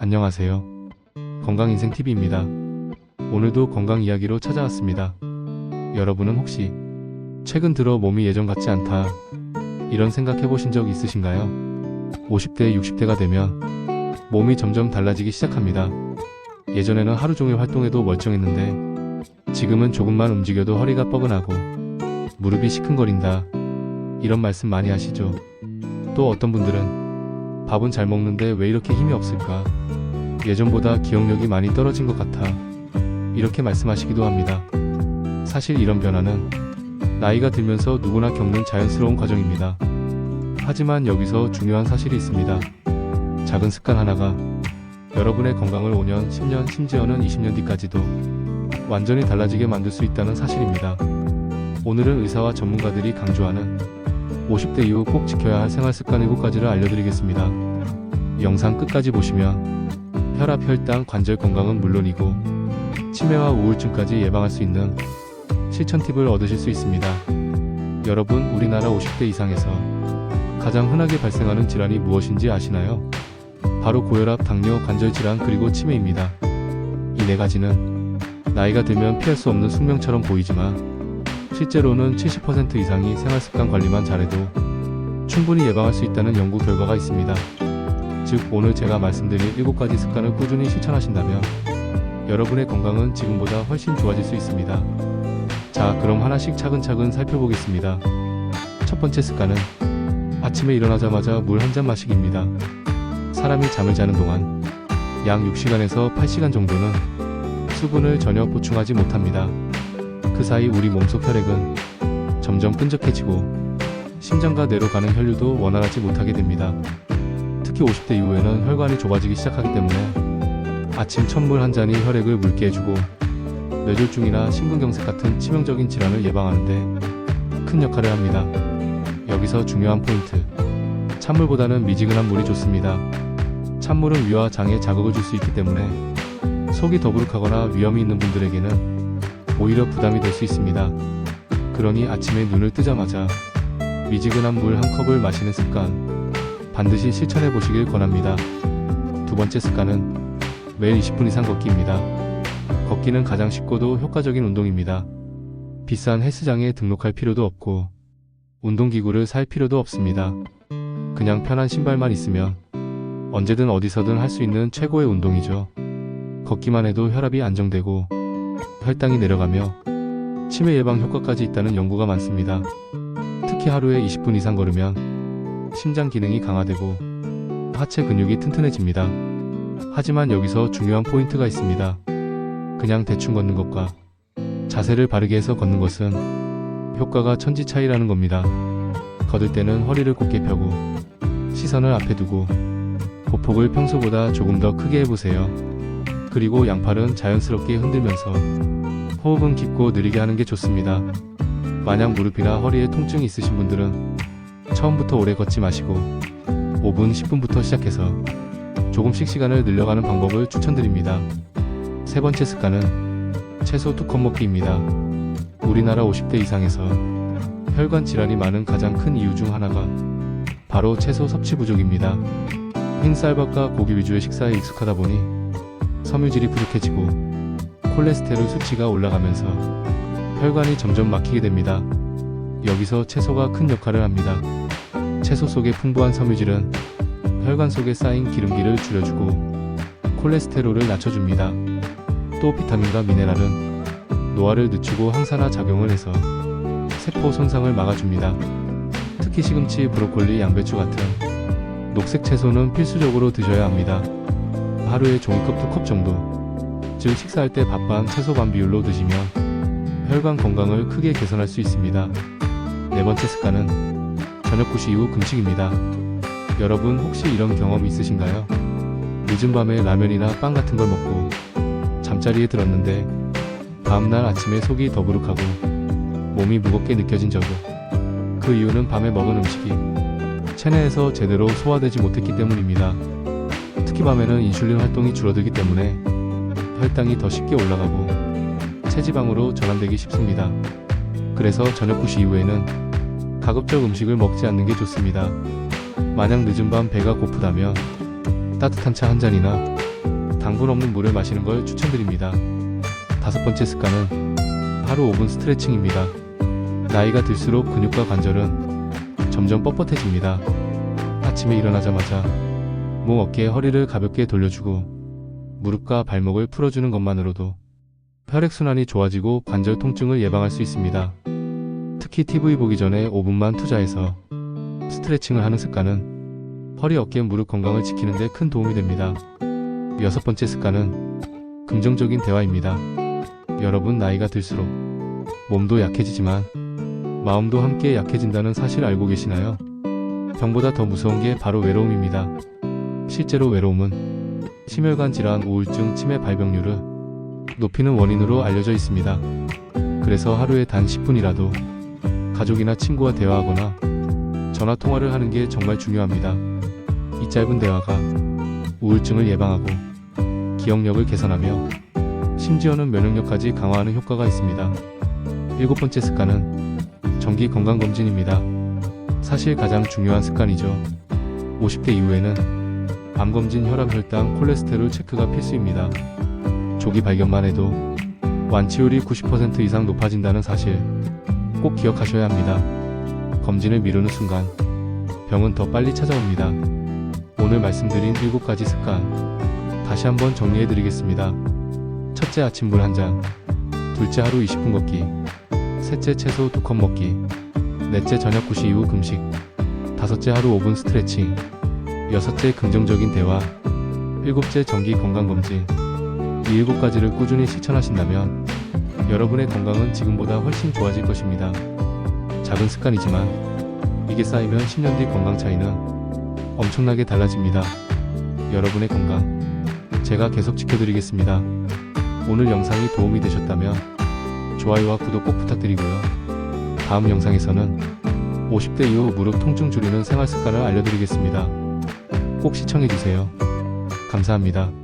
안녕하세요. 건강인생TV입니다. 오늘도 건강 이야기로 찾아왔습니다. 여러분은 혹시 최근 들어 몸이 예전 같지 않다 이런 생각해 보신 적 있으신가요? 50대, 60대가 되면 몸이 점점 달라지기 시작합니다. 예전에는 하루 종일 활동해도 멀쩡했는데 지금은 조금만 움직여도 허리가 뻐근하고 무릎이 시큰거린다 이런 말씀 많이 하시죠. 또 어떤 분들은 밥은 잘 먹는데 왜 이렇게 힘이 없을까? 예전보다 기억력이 많이 떨어진 것 같아 이렇게 말씀하시기도 합니다. 사실 이런 변화는 나이가 들면서 누구나 겪는 자연스러운 과정입니다. 하지만 여기서 중요한 사실이 있습니다. 작은 습관 하나가 여러분의 건강을 5년, 10년, 심지어는 20년 뒤까지도 완전히 달라지게 만들 수 있다는 사실입니다. 오늘은 의사와 전문가들이 강조하는 50대 이후 꼭 지켜야 할 생활 습관 7가지를 알려드리겠습니다. 영상 끝까지 보시면 혈압, 혈당, 관절 건강은 물론이고 치매와 우울증까지 예방할 수 있는 실천 팁을 얻으실 수 있습니다. 여러분, 우리나라 50대 이상에서 가장 흔하게 발생하는 질환이 무엇인지 아시나요? 바로 고혈압, 당뇨, 관절 질환, 그리고 치매입니다. 이 4가지는 나이가 들면 피할 수 없는 숙명처럼 보이지만 실제로는 70% 이상이 생활습관 관리만 잘해도 충분히 예방할 수 있다는 연구 결과가 있습니다. 즉, 오늘 제가 말씀드린 7가지 습관을 꾸준히 실천하신다면 여러분의 건강은 지금보다 훨씬 좋아질 수 있습니다. 자, 그럼 하나씩 차근차근 살펴보겠습니다. 첫 번째 습관은 아침에 일어나자마자 물 한 잔 마시기입니다. 사람이 잠을 자는 동안 약 6시간에서 8시간 정도는 수분을 전혀 보충하지 못합니다. 그 사이 우리 몸속 혈액은 점점 끈적해지고 심장과 뇌로 가는 혈류도 원활하지 못하게 됩니다. 특히 50대 이후에는 혈관이 좁아지기 시작하기 때문에 아침 첫물 한 잔이 혈액을 묽게 해주고 뇌졸중이나 심근경색 같은 치명적인 질환을 예방하는데 큰 역할을 합니다. 여기서 중요한 포인트, 찬물보다는 미지근한 물이 좋습니다. 찬물은 위와 장에 자극을 줄 수 있기 때문에 속이 더부룩하거나 위염이 있는 분들에게는 오히려 부담이 될 수 있습니다. 그러니 아침에 눈을 뜨자마자 미지근한 물 한 컵을 마시는 습관 반드시 실천해 보시길 권합니다. 두 번째 습관은 매일 20분 이상 걷기입니다. 걷기는 가장 쉽고도 효과적인 운동입니다. 비싼 헬스장에 등록할 필요도 없고 운동기구를 살 필요도 없습니다. 그냥 편한 신발만 있으면 언제든 어디서든 할 수 있는 최고의 운동이죠. 걷기만 해도 혈압이 안정되고 혈당이 내려가며 치매 예방 효과까지 있다는 연구가 많습니다. 특히 하루에 20분 이상 걸으면 심장 기능이 강화되고 하체 근육이 튼튼해집니다. 하지만 여기서 중요한 포인트가 있습니다. 그냥 대충 걷는 것과 자세를 바르게 해서 걷는 것은 효과가 천지 차이라는 겁니다. 걸을 때는 허리를 곧게 펴고 시선을 앞에 두고 보폭을 평소보다 조금 더 크게 해보세요. 그리고 양팔은 자연스럽게 흔들면서 호흡은 깊고 느리게 하는 게 좋습니다. 만약 무릎이나 허리에 통증이 있으신 분들은 처음부터 오래 걷지 마시고 5분, 10분부터 시작해서 조금씩 시간을 늘려가는 방법을 추천드립니다. 세 번째 습관은 채소 2컵 먹기입니다. 우리나라 50대 이상에서 혈관 질환이 많은 가장 큰 이유 중 하나가 바로 채소 섭취 부족입니다. 흰 쌀밥과 고기 위주의 식사에 익숙하다 보니 섬유질이 부족해지고 콜레스테롤 수치가 올라가면서 혈관이 점점 막히게 됩니다. 여기서 채소가 큰 역할을 합니다. 채소 속의 풍부한 섬유질은 혈관 속에 쌓인 기름기를 줄여주고 콜레스테롤을 낮춰줍니다. 또 비타민과 미네랄은 노화를 늦추고 항산화 작용을 해서 세포 손상을 막아줍니다. 특히 시금치, 브로콜리, 양배추 같은 녹색 채소는 필수적으로 드셔야 합니다. 하루에 종이컵 2컵 정도, 즉 식사할 때 밥 반, 채소 반 비율로 드시면 혈관 건강을 크게 개선할 수 있습니다. 네 번째 습관은 저녁 9시 이후 금식입니다. 여러분, 혹시 이런 경험 있으신가요? 늦은 밤에 라면이나 빵 같은 걸 먹고 잠자리에 들었는데 다음날 아침에 속이 더부룩하고 몸이 무겁게 느껴진 적이. 그 이유는 밤에 먹은 음식이 체내에서 제대로 소화되지 못했기 때문입니다. 특히 밤에는 인슐린 활동이 줄어들기 때문에 혈당이 더 쉽게 올라가고 체지방으로 전환되기 쉽습니다. 그래서 저녁 9시 이후에는 가급적 음식을 먹지 않는 게 좋습니다. 만약 늦은 밤 배가 고프다면 따뜻한 차 한 잔이나 당분 없는 물을 마시는 걸 추천드립니다. 다섯 번째 습관은 하루 5분 스트레칭입니다. 나이가 들수록 근육과 관절은 점점 뻣뻣해집니다. 아침에 일어나자마자 목, 어깨, 허리를 가볍게 돌려주고 무릎과 발목을 풀어주는 것만으로도 혈액순환이 좋아지고 관절 통증을 예방할 수 있습니다. 특히 TV 보기 전에 5분만 투자해서 스트레칭을 하는 습관은 허리, 어깨, 무릎 건강을 지키는 데 큰 도움이 됩니다. 여섯 번째 습관은 긍정적인 대화입니다. 여러분, 나이가 들수록 몸도 약해지지만 마음도 함께 약해진다는 사실 알고 계시나요? 병보다 더 무서운 게 바로 외로움입니다. 실제로 외로움은 심혈관 질환, 우울증, 치매 발병률을 높이는 원인으로 알려져 있습니다. 그래서 하루에 단 10분이라도 가족이나 친구와 대화하거나 전화 통화를 하는 게 정말 중요합니다. 이 짧은 대화가 우울증을 예방하고 기억력을 개선하며 심지어는 면역력까지 강화하는 효과가 있습니다. 일곱 번째 습관은 정기 건강검진입니다. 사실 가장 중요한 습관이죠. 50대 이후에는 암검진, 혈압, 혈당, 콜레스테롤 체크가 필수입니다. 조기 발견만 해도 완치율이 90% 이상 높아진다는 사실 꼭 기억하셔야 합니다. 검진을 미루는 순간 병은 더 빨리 찾아옵니다. 오늘 말씀드린 7가지 습관 다시 한번 정리해드리겠습니다. 첫째, 아침물 1잔. 둘째, 하루 20분 걷기. 셋째, 채소 2컵 먹기. 넷째, 저녁 9시 이후 금식. 다섯째, 하루 5분 스트레칭. 여섯째, 긍정적인 대화. 일곱째, 정기 건강검진. 이 7가지를 꾸준히 실천하신다면 여러분의 건강은 지금보다 훨씬 좋아질 것입니다. 작은 습관이지만 이게 쌓이면 10년 뒤 건강 차이는 엄청나게 달라집니다. 여러분의 건강 제가 계속 지켜드리겠습니다. 오늘 영상이 도움이 되셨다면 좋아요와 구독 꼭 부탁드리고요. 다음 영상에서는 50대 이후 무릎 통증 줄이는 생활 습관을 알려드리겠습니다. 꼭 시청해주세요. 감사합니다.